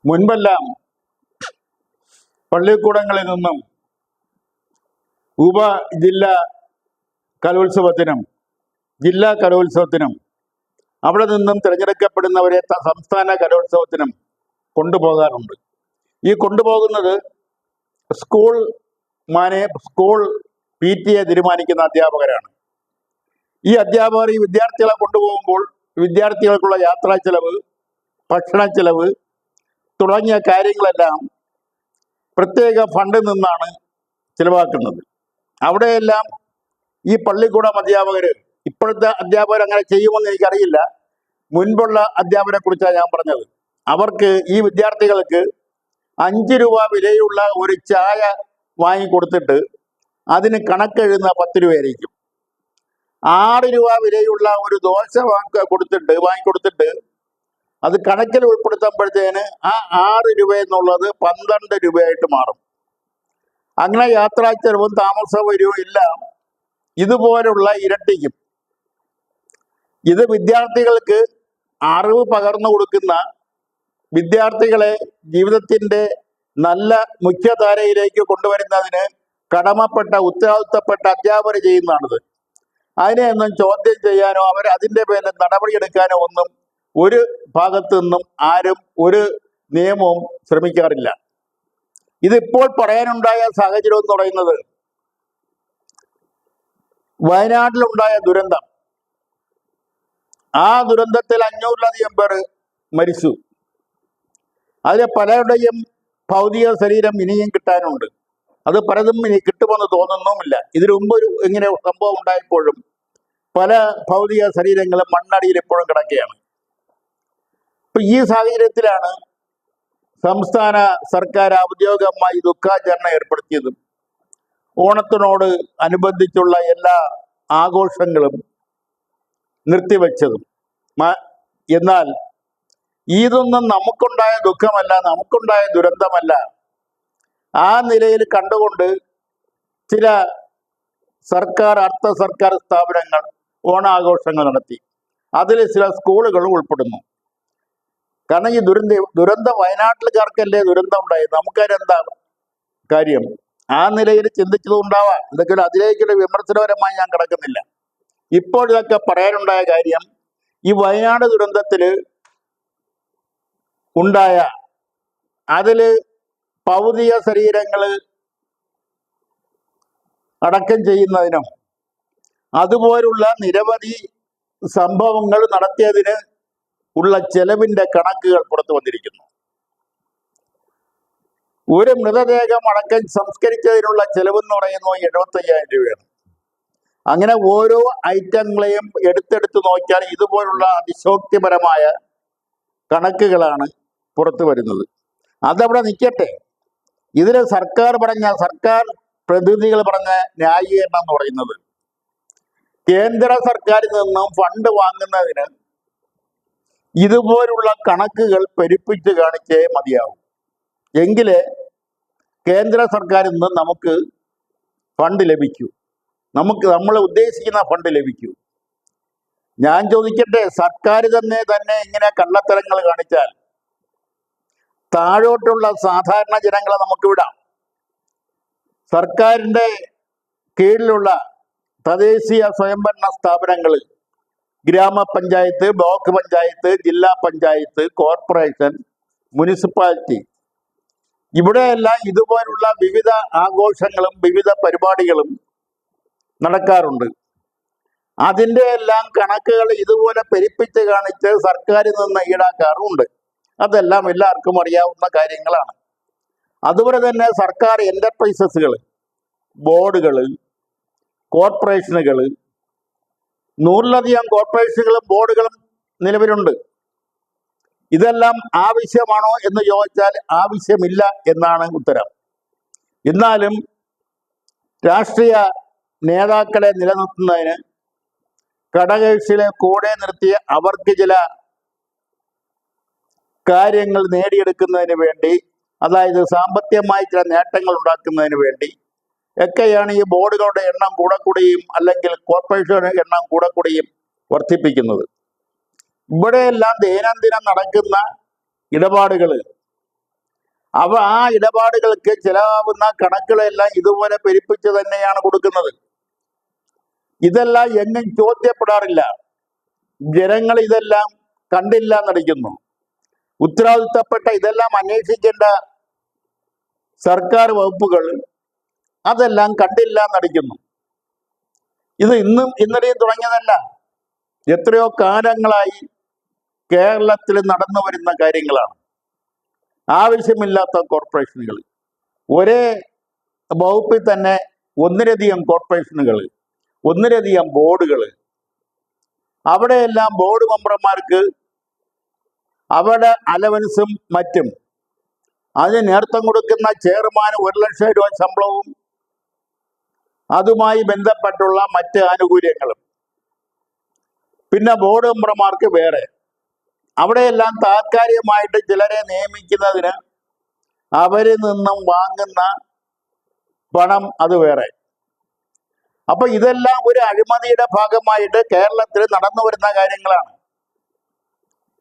മുൻപെല്ലാം പള്ളിക്കൂടങ്ങളിൽ നിന്നും ഉപജില്ലാ കലോത്സവത്തിനും ജില്ലാ കലോത്സവത്തിനും അവിടെ നിന്നും തിരഞ്ഞെടുക്കപ്പെടുന്നവരെ സംസ്ഥാന കലോത്സവത്തിനും കൊണ്ടുപോകാറുണ്ട്. ഈ കൊണ്ടുപോകുന്നത് സ്കൂൾ PTA തീരുമാനിക്കുന്ന അധ്യാപകരാണ്. ഈ അധ്യാപകർ ഈ വിദ്യാർത്ഥികളെ കൊണ്ടുപോകുമ്പോൾ വിദ്യാർത്ഥികൾക്കുള്ള യാത്രാ ചെലവ്, ഭക്ഷണ ചെലവ് തുടങ്ങിയ കാര്യങ്ങളെല്ലാം പ്രത്യേക ഫണ്ടിൽ നിന്നാണ് ചിലവാക്കുന്നത്. അവിടെയെല്ലാം ഈ പള്ളിക്കൂടം അധ്യാപകർ, ഇപ്പോഴത്തെ അധ്യാപകർ അങ്ങനെ ചെയ്യുമെന്ന് എനിക്കറിയില്ല, മുൻപുള്ള അധ്യാപകരെ കുറിച്ചാണ് ഞാൻ പറഞ്ഞത്. അവർക്ക് ഈ വിദ്യാർത്ഥികൾക്ക് 5 രൂപ വിലയുള്ള ഒരു ചായ വാങ്ങിക്കൊടുത്തിട്ട് അതിന് കണക്കെഴുതുന്ന 10 രൂപയായിരിക്കും. 6 രൂപ വിലയുള്ള ഒരു ദോശ വാങ്ങിക്കൊടുത്തിട്ട് അത് കണക്കിൽ ഉൾപ്പെടുത്തുമ്പോഴത്തേന് ആ 6 രൂപ എന്നുള്ളത് 12 രൂപയായിട്ട് മാറും. അങ്ങനെ യാത്രാ ചെലവും താമസ സൗകര്യവും എല്ലാം ഇതുപോലുള്ള ഇരട്ടിക്കും. ഇത് വിദ്യാർത്ഥികൾക്ക് അറിവ് പകർന്നു കൊടുക്കുന്ന, വിദ്യാർത്ഥികളെ ജീവിതത്തിൻ്റെ നല്ല മുഖ്യധാരയിലേക്ക് കൊണ്ടുവരുന്നതിന് കടമപ്പെട്ട, ഉത്തരവാദിത്തപ്പെട്ട അധ്യാപകർ ചെയ്യുന്നതാണിത്. അതിനെയൊന്നും ചോദ്യം ചെയ്യാനോ അതിൻ്റെ പേരിൽ നടപടിയെടുക്കാനോ ഒന്നും ഒരു ഭാഗത്തു നിന്നും ആരും ഒരു നിയമവും ശ്രമിക്കാറില്ല. ഇതിപ്പോൾ പറയാനുണ്ടായ സാഹചര്യം എന്ന് പറയുന്നത് വയനാട്ടിലുണ്ടായ ദുരന്തം. ആ ദുരന്തത്തിൽ 500-ലധികം പേർ മരിച്ചു. അതിൽ പലരുടെയും ഭൗതിക ശരീരം ഇനിയും കിട്ടാനുണ്ട്. അത് പലതും ഇനി കിട്ടുമെന്ന് തോന്നുന്നുമില്ല. ഇതിനു മുമ്പ് ഇങ്ങനെ സംഭവം ഉണ്ടായപ്പോഴും പല ഭൗതിക ശരീരങ്ങളും മണ്ണടിയിൽ എപ്പോഴും കിടക്കുകയാണ്. ഇപ്പൊ ഈ സാഹചര്യത്തിലാണ് സംസ്ഥാന സർക്കാർ ഔദ്യോഗികമായി ദുഃഖാചരണം ഏർപ്പെടുത്തിയതും ഓണത്തിനോട് അനുബന്ധിച്ചുള്ള എല്ലാ ആഘോഷങ്ങളും നിർത്തിവെച്ചതും. എന്നാൽ ഇതൊന്നും നമുക്കുണ്ടായ ദുഃഖമല്ല, നമുക്കുണ്ടായ ദുരന്തമല്ല. ആ നിലയിൽ കണ്ടുകൊണ്ട് ചില സർക്കാർ, അർദ്ധ സർക്കാർ സ്ഥാപനങ്ങൾ ഓണാഘോഷങ്ങൾ നടത്തി. അതിൽ ചില സ്കൂളുകളും ഉൾപ്പെടുന്നു. കാരണം ഈ ദുരന്തം വയനാട്ടിൽക്കാർക്കല്ലേ ദുരന്തം ഉണ്ടായത്, നമുക്കതിനെന്താ കാര്യം? ആ നിലയിൽ ചിന്തിച്ചതുണ്ടാവാം. എന്തെങ്കിലും അതിലേക്കുള്ള വിമർശനപരമായി ഞാൻ കിടക്കുന്നില്ല. ഇപ്പോൾ ഇതൊക്കെ പറയാനുണ്ടായ കാര്യം, ഈ വയനാട് ദുരന്തത്തിൽ ഉണ്ടായ അതില് ഭൗതിക ശരീരങ്ങൾ അടക്കം ചെയ്യുന്നതിനും അതുപോലുള്ള നിരവധി സംഭവങ്ങൾ നടത്തിയതിന് ഉള്ള ചെലവിന്റെ കണക്കുകൾ പുറത്തു വന്നിരിക്കുന്നു. ഒരു മൃതദേഹം അടക്കം സംസ്കരിച്ചതിനുള്ള ചെലവെന്ന് പറയുന്നത് 75,000 രൂപയാണ്. അങ്ങനെ ഓരോ ഐറ്റങ്ങളെയും എടുത്തെടുത്ത് നോക്കിയാൽ ഇതുപോലുള്ള അതിശോക്തിപരമായ കണക്കുകളാണ് പുറത്തു വരുന്നത്. അതവിടെ നിൽക്കട്ടെ. ഇതിൽ സർക്കാർ പ്രതിനിധികൾ പറഞ്ഞ ന്യായീകരണം എന്ന് പറയുന്നത്, കേന്ദ്ര സർക്കാരിൽ നിന്നും ഫണ്ട് വാങ്ങുന്നതിന് ഇതുപോലുള്ള കണക്കുകൾ പെരുപ്പിച്ച് കാണിച്ചേ മതിയാവും. എങ്കിലേ കേന്ദ്ര സർക്കാരിൽ നിന്ന് നമുക്ക് ഫണ്ട് ലഭിക്കൂ, നമ്മൾ ഉദ്ദേശിക്കുന്ന ഫണ്ട് ലഭിക്കൂ. ഞാൻ ചോദിക്കട്ടെ, സർക്കാർ തന്നെ ഇങ്ങനെ കള്ളത്തരങ്ങൾ കാണിച്ചാൽ താഴോട്ടുള്ള സാധാരണ ജനങ്ങളെ നമുക്ക് വിടാം. സർക്കാരിൻ്റെ കീഴിലുള്ള തദ്ദേശീയ സ്വയംഭരണ സ്ഥാപനങ്ങൾ, ഗ്രാമപഞ്ചായത്ത്, ബ്ലോക്ക് പഞ്ചായത്ത്, ജില്ലാ പഞ്ചായത്ത്, കോർപ്പറേഷൻ, മുനിസിപ്പാലിറ്റി, ഇവിടെയെല്ലാം ഇതുപോലുള്ള വിവിധ ആഘോഷങ്ങളും വിവിധ പരിപാടികളും നടക്കാറുണ്ട്. അതിൻ്റെ എല്ലാം കണക്കുകൾ ഇതുപോലെ പെരുപ്പിച്ച് കാണിച്ച് സർക്കാരിൽ നിന്ന് ഈടാക്കാറുമുണ്ട്. അതെല്ലാം എല്ലാവർക്കും അറിയാവുന്ന കാര്യങ്ങളാണ്. അതുപോലെ തന്നെ സർക്കാർ എന്റർപ്രൈസസുകൾ, ബോർഡുകൾ, കോർപ്പറേഷനുകൾ, 100-ലധികം കോർപ്പറേഷനുകളും ബോർഡുകളും നിലവിലുണ്ട്. ഇതെല്ലാം ആവശ്യമാണോ എന്ന് ചോദിച്ചാൽ ആവശ്യമില്ല എന്നാണ് ഉത്തരം. എന്നാലും രാഷ്ട്രീയ നേതാക്കളെ നിലനിർത്തുന്നതിന് ഘടകകക്ഷികളെ കൂടെ നിർത്തി അവർക്ക് ചില കാര്യങ്ങൾ നേടിയെടുക്കുന്നതിന് വേണ്ടി, അതായത് സാമ്പത്തികമായി ചില നേട്ടങ്ങൾ ഉണ്ടാക്കുന്നതിന് വേണ്ടി ഒക്കെയാണ് ഈ ബോർഡുകളുടെ എണ്ണം കൂടക്കൂടിയും അല്ലെങ്കിൽ കോർപ്പറേഷനുടെ എണ്ണം കൂടക്കൂടിയും വർദ്ധിപ്പിക്കുന്നത്. ഇവിടെയെല്ലാം ദൈനംദിനം നടക്കുന്ന ഇടപാടുകൾ ആ ഇടപാടുകൾക്ക് ചിലവാകുന്ന കണക്കുകളെല്ലാം ഇതുപോലെ പെരുപ്പിച്ച് തന്നെയാണ് കൊടുക്കുന്നത്. ഇതെല്ലാം എങ്ങും ചോദ്യപ്പെടാറില്ല. ജനങ്ങൾ ഇതെല്ലാം കണ്ടില്ല എന്നടിക്കുന്നു. ഉത്തരവാദിത്തപ്പെട്ട ഇതെല്ലാം അന്വേഷിക്കേണ്ട സർക്കാർ വകുപ്പുകൾ അതെല്ലാം കണ്ടില്ല എന്നടിക്കുന്നു. ഇത് ഇന്നും ഇന്നലെയും തുടങ്ങിയതല്ല. എത്രയോ കാലങ്ങളായി കേരളത്തിൽ നടന്നു വരുന്ന കാര്യങ്ങളാണ്. ആവശ്യമില്ലാത്ത കോർപ്പറേഷനുകൾ, ഒരേ വകുപ്പിൽ തന്നെ ഒന്നിലധികം കോർപ്പറേഷനുകൾ, ഒന്നിലധികം ബോർഡുകൾ. അവിടെയെല്ലാം ബോർഡ് മെമ്പർമാർക്ക് അവരുടെ അലവൻസും മറ്റും, അതിന് നേതൃത്വം കൊടുക്കുന്ന ചെയർമാന് 1 ലക്ഷം രൂപ ശമ്പളവും അതുമായി ബന്ധപ്പെട്ടുള്ള മറ്റ് ആനുകൂല്യങ്ങളും, പിന്നെ ബോർഡ് മെമ്പർമാർക്ക് വേറെ. അവിടെയെല്ലാം താൽക്കാലികമായിട്ട് ചിലരെ നിയമിക്കുന്നതിന് അവരിൽ നിന്നും വാങ്ങുന്ന പണം അത് വേറെ. അപ്പൊ ഇതെല്ലാം ഒരു അഴിമതിയുടെ ഭാഗമായിട്ട് കേരളത്തിൽ നടന്നു വരുന്ന കാര്യങ്ങളാണ്.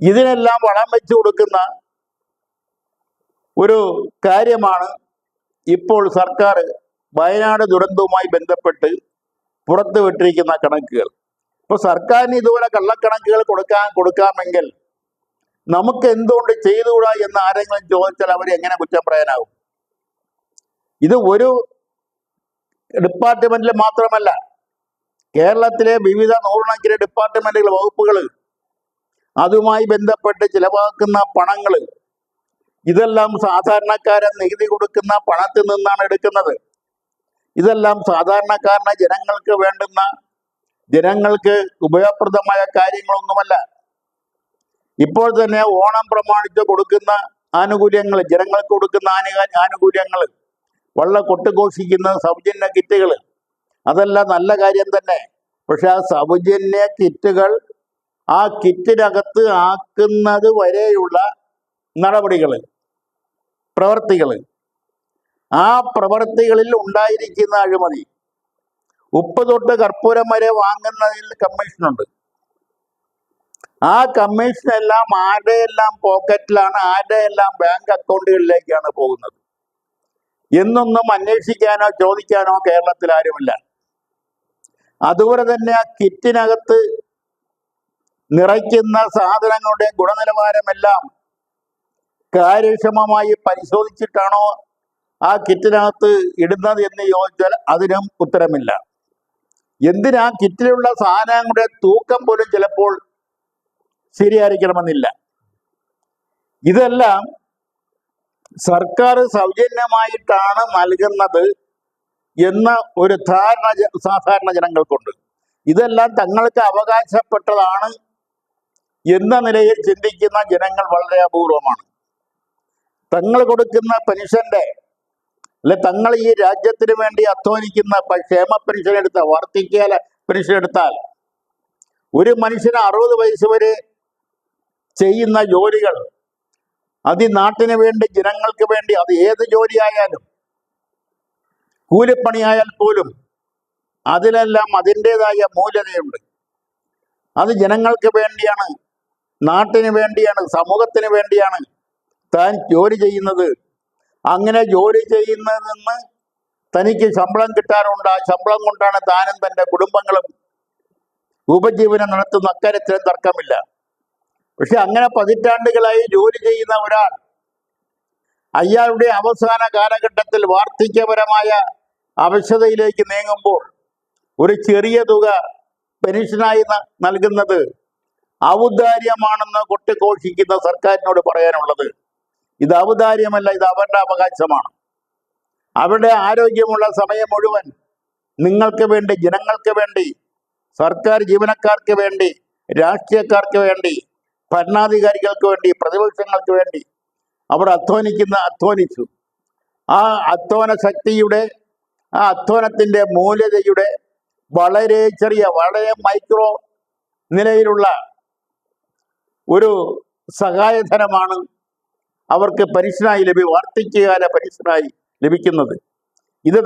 ഇതിനെല്ലാം വളം വെച്ചു കൊടുക്കുന്ന ഒരു കാര്യമാണ് ഇപ്പോൾ സർക്കാർ വയനാട് ദുരന്തവുമായി ബന്ധപ്പെട്ട് പുറത്തുവിട്ടിരിക്കുന്ന കണക്കുകൾ. ഇപ്പൊ സർക്കാരിന് ഇതുപോലെ കള്ളക്കണക്കുകൾ കൊടുക്കാമെങ്കിൽ നമുക്ക് എന്തുകൊണ്ട് ചെയ്തുകൂടാ എന്ന് ആരെങ്കിലും ചോദിച്ചാൽ അവർ എങ്ങനെ കുറ്റം പറയാനാവും? ഇത് ഒരു ഡിപ്പാർട്ട്മെന്റിൽ മാത്രമല്ല, കേരളത്തിലെ വിവിധ നൂറുകണക്കിന് ഡിപ്പാർട്ട്മെന്റുകൾ, വകുപ്പുകൾ, അതുമായി ബന്ധപ്പെട്ട് ചിലവാക്കുന്ന പണങ്ങൾ, ഇതെല്ലാം സാധാരണക്കാരൻ നികുതി കൊടുക്കുന്ന പണത്തിൽ നിന്നാണ് എടുക്കുന്നത്. ഇതെല്ലാം സാധാരണക്കാരന് ജനങ്ങൾക്ക് വേണ്ടുന്ന, ജനങ്ങൾക്ക് ഉപയോഗപ്രദമായ കാര്യങ്ങളൊന്നുമല്ല. ഇപ്പോൾ തന്നെ ഓണം പ്രമാണിച്ച് കൊടുക്കുന്ന ആനുകൂല്യങ്ങൾ, ജനങ്ങൾക്ക് കൊടുക്കുന്ന ആനുകൂല്യങ്ങൾ, വളരെ കൊട്ടുഘോഷിക്കുന്ന സൗജന്യ കിറ്റുകൾ, അതെല്ലാം നല്ല കാര്യം തന്നെ. പക്ഷെ ആ സൗജന്യ കിറ്റുകൾ ആ കിറ്റിനകത്ത് ആക്കുന്നത് വരെയുള്ള നടപടികൾ, പ്രവർത്തികൾ, ആ പ്രവർത്തികളിൽ ഉണ്ടായിരിക്കുന്ന അഴിമതി, ഉപ്പ് തൊട്ട് കർപ്പൂരം വരെ വാങ്ങുന്നതിൽ കമ്മീഷനുണ്ട്. ആ കമ്മീഷനെല്ലാം ആരുടെയെല്ലാം പോക്കറ്റിലാണ്, ആരുടെയെല്ലാം ബാങ്ക് അക്കൗണ്ടുകളിലേക്കാണ് പോകുന്നത് എന്നൊന്നും അന്വേഷിക്കാനോ ചോദിക്കാനോ കേരളത്തിൽ ആരുമില്ല. അതുപോലെ തന്നെ ആ കിറ്റിനകത്ത് നിറയ്ക്കുന്ന സാധനങ്ങളുടെ ഗുണനിലവാരമെല്ലാം കാര്യക്ഷമമായി പരിശോധിച്ചിട്ടാണോ ആ കിറ്റിനകത്ത് ഇടുന്നത് എന്ന് ചോദിച്ചാൽ അതിനും ഉത്തരമില്ല. എന്തിനാ കിറ്റിലുള്ള സാധനങ്ങളുടെ തൂക്കം പോലും ചിലപ്പോൾ ശരിയായിരിക്കണമെന്നില്ല. ഇതെല്ലാം സർക്കാർ സൗജന്യമായിട്ടാണ് നൽകുന്നത് എന്ന ഒരു ധാരണ സാധാരണ ജനങ്ങൾക്കുണ്ട്. ഇതെല്ലാം തങ്ങൾക്ക് അവകാശപ്പെട്ടതാണ് എന്ന നിലയിൽ ചിന്തിക്കുന്ന ജനങ്ങൾ വളരെ അപൂർവമാണ്. തങ്ങൾ കൊടുക്കുന്ന പെൻഷന്റെ, അല്ലെ തങ്ങൾ ഈ രാജ്യത്തിന് വേണ്ടി അധ്വാനിക്കുന്ന ക്ഷേമ പെൻഷൻ എടുത്ത, വാർദ്ധക്യകാല പെൻഷൻ എടുത്താൽ, ഒരു മനുഷ്യന് 60 വയസ്സ് വരെ ചെയ്യുന്ന ജോലികൾ, അത് ഈ നാട്ടിന് വേണ്ടി, ജനങ്ങൾക്ക് വേണ്ടി, അത് ഏത് ജോലിയായാലും, കൂലിപ്പണിയായാൽ പോലും അതിലെല്ലാം അതിൻ്റെതായ മൂല്യതയുണ്ട്. അത് ജനങ്ങൾക്ക് വേണ്ടിയാണ്, നാട്ടിന് വേണ്ടിയാണ്, സമൂഹത്തിന് വേണ്ടിയാണ് താൻ ജോലി ചെയ്യുന്നത്. അങ്ങനെ ജോലി ചെയ്യുന്നതിൽ നിന്ന് തനിക്ക് ശമ്പളം കിട്ടാറുണ്ട്. ആ ശമ്പളം കൊണ്ടാണ് താനും തൻ്റെ കുടുംബങ്ങളും ഉപജീവനം നടത്തുന്ന, അക്കാര്യത്തിലും തർക്കമില്ല. പക്ഷെ അങ്ങനെ പതിറ്റാണ്ടുകളായി ജോലി ചെയ്യുന്ന ഒരാൾ അയാളുടെ അവസാന കാലഘട്ടത്തിൽ വാർദ്ധക്യപരമായ അവശതയിലേക്ക് നീങ്ങുമ്പോൾ ഒരു ചെറിയ തുക പെൻഷനായി നൽകുന്നത് ഔദാര്യമാണെന്ന് കൊട്ടിഘോഷിക്കുന്ന സർക്കാരിനോട് പറയാനുള്ളത്, ഇത് ഔദാര്യമല്ല, ഇത് അവരുടെ അവകാശമാണ്. അവരുടെ ആരോഗ്യമുള്ള സമയം മുഴുവൻ നിങ്ങൾക്ക് വേണ്ടി, ജനങ്ങൾക്ക് വേണ്ടി, സർക്കാർ ജീവനക്കാർക്ക് വേണ്ടി, രാഷ്ട്രീയക്കാർക്ക് വേണ്ടി, ഭരണാധികാരികൾക്ക് വേണ്ടി, പ്രതിപക്ഷങ്ങൾക്ക് വേണ്ടി അവർ അധ്വാനിച്ചു. ആ അധ്വാന ശക്തിയുടെ, ആ അധ്വാനത്തിൻ്റെ മൂല്യതയുടെ വളരെ ചെറിയ, വളരെ മൈക്രോ നിലയിലുള്ള ഒരു സഹായധനമാണ് അവർക്ക് പെൻഷനായി വാർദ്ധക്യകാല പെൻഷനായി ലഭിക്കുന്നത്. ഇത്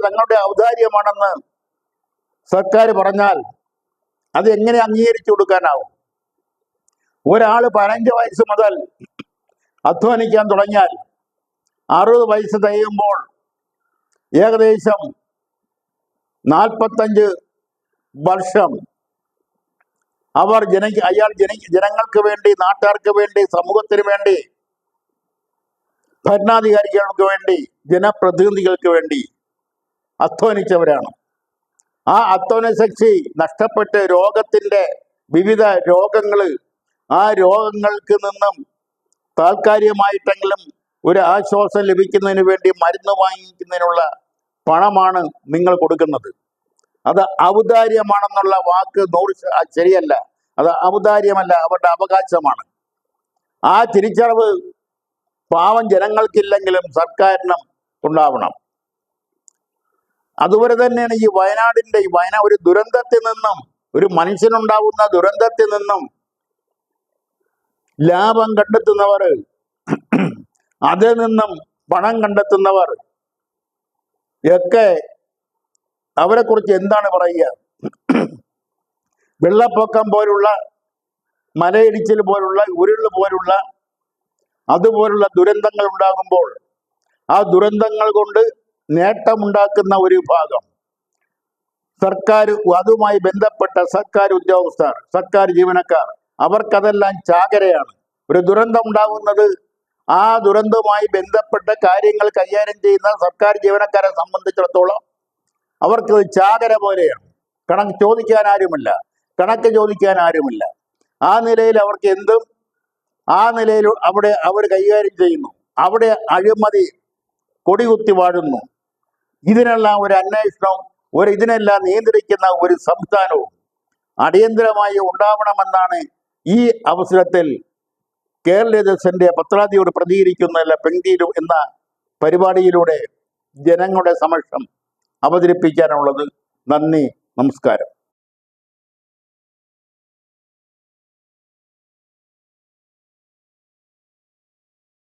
തങ്ങളുടെ ഔദാര്യമാണെന്ന് സർക്കാർ പറഞ്ഞാൽ അത് എങ്ങനെ അംഗീകരിച്ചു കൊടുക്കാനാവും? ഒരാൾ 15 വയസ്സ് മുതൽ അധ്വാനിക്കാൻ തുടങ്ങിയാൽ 60 വയസ്സ് തികയുമ്പോൾ ഏകദേശം 45 വർഷം അവർ ജനങ്ങൾക്ക് വേണ്ടി, നാട്ടുകാർക്ക് വേണ്ടി, സമൂഹത്തിന് വേണ്ടി, ഭരണാധികാരികൾക്ക് വേണ്ടി, ജനപ്രതിനിധികൾക്ക് വേണ്ടി അധ്വാനിച്ചവരാണ്. ആ അധ്വാന ശക്തി നഷ്ടപ്പെട്ട് വിവിധ രോഗങ്ങൾ, ആ രോഗങ്ങൾക്ക് നിന്നും താൽക്കാലികമായിട്ടെങ്കിലും ഒരു ആശ്വാസം ലഭിക്കുന്നതിന് വേണ്ടി മരുന്ന് വാങ്ങിക്കുന്നതിനുള്ള പണമാണ് നിങ്ങൾ കൊടുക്കുന്നത്. അത് ഔദാര്യമാണെന്നുള്ള വാക്ക് ശരിയല്ല. അത് ഔദാര്യമല്ല, അവരുടെ അവകാശമാണ്. ആ തിരിച്ചറിവ് പാവം ജനങ്ങൾക്കില്ലെങ്കിലും സർക്കാരിനും ഉണ്ടാവണം. അതുപോലെ തന്നെയാണ് ഈ വയനാടിന്റെ ഒരു ദുരന്തത്തിൽ നിന്നും, ഒരു മനുഷ്യനുണ്ടാവുന്ന ദുരന്തത്തിൽ നിന്നും ലാഭം കണ്ടെത്തുന്നവർ, അതിൽ നിന്നും പണം കണ്ടെത്തുന്നവർ ഒക്കെ അവരെ കുറിച്ച് എന്താണ് പറയുക? വെള്ളപ്പൊക്കം പോലുള്ള, മലയിടിച്ചിൽ പോലുള്ള, ഉരുള് പോലുള്ള അതുപോലുള്ള ദുരന്തങ്ങൾ ഉണ്ടാകുമ്പോൾ ആ ദുരന്തങ്ങൾ കൊണ്ട് നേട്ടമുണ്ടാക്കുന്ന ഒരു വിഭാഗം സർക്കാർ, അതുമായി ബന്ധപ്പെട്ട സർക്കാർ ഉദ്യോഗസ്ഥർ, സർക്കാർ ജീവനക്കാർ, അവർക്കതെല്ലാം ചാകരയാണ്. ഒരു ദുരന്തം ഉണ്ടാകുന്നത് ആ ദുരന്തവുമായി ബന്ധപ്പെട്ട കാര്യങ്ങൾ കൈകാര്യം ചെയ്യുന്ന സർക്കാർ ജീവനക്കാരെ സംബന്ധിച്ചിടത്തോളം അവർക്ക് ചാകര പോലെയാണ്. കണക്ക് ചോദിക്കാൻ ആരുമില്ല. ആ നിലയിൽ അവർക്ക് എന്തും ആ നിലയിൽ അവിടെ അവർ കൈകാര്യം ചെയ്യുന്നു. അവിടെ അഴിമതി കൊടികുത്തി വാഴുന്നു. ഇതിനെല്ലാം ഒരു അന്വേഷണവും ഇതിനെല്ലാം നിയന്ത്രിക്കുന്ന ഒരു സംസ്ഥാനവും അടിയന്തരമായി ഉണ്ടാവണമെന്നാണ് ഈ അവസരത്തിൽ കേരളീയദർശന്റെ പത്രാധിയോട് പ്രതികരിക്കുന്ന പെങ്കുരു എന്ന പരിപാടിയിലൂടെ ജനങ്ങളുടെ സമക്ഷം അവതരിപ്പിക്കാനുള്ളത്. നന്ദി, നമസ്കാരം.